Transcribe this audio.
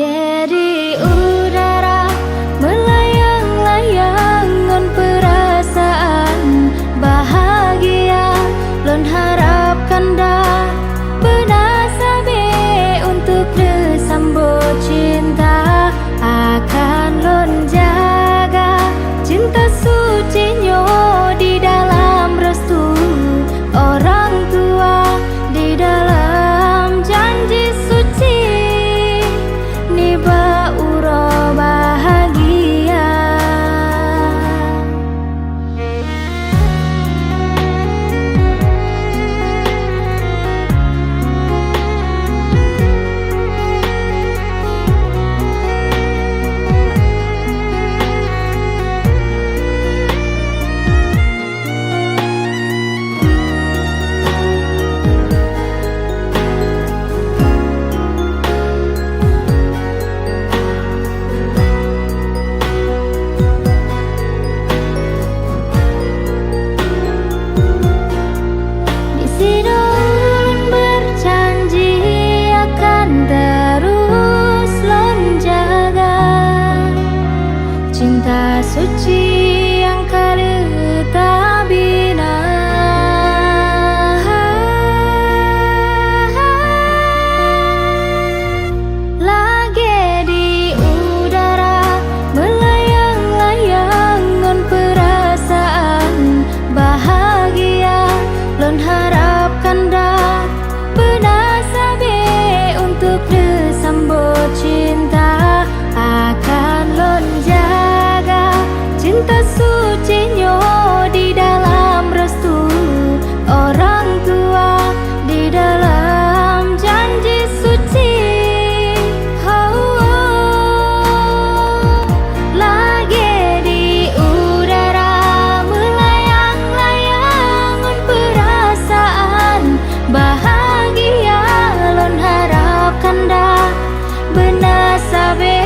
Lagi di udara melayang-layang perasaan bahagia, lon harapkan dah benar sabe untuk disambut cinta. Akan lon jaga cinta sucinya di dalam restu orang tua, di dalam janji suci niba uro bahagia. Cinta suci yang kada tak bina. Lagi di udara melayang-layang perasaan bahagia, lon harapkan dah benar sabe untuk disambut cinta. Akan lon cinta sucinya di dalam restu orang tua, di dalam janji suci. Lagi di udara melayang-layang perasaan bahagia, lon harapkan dah benar sabe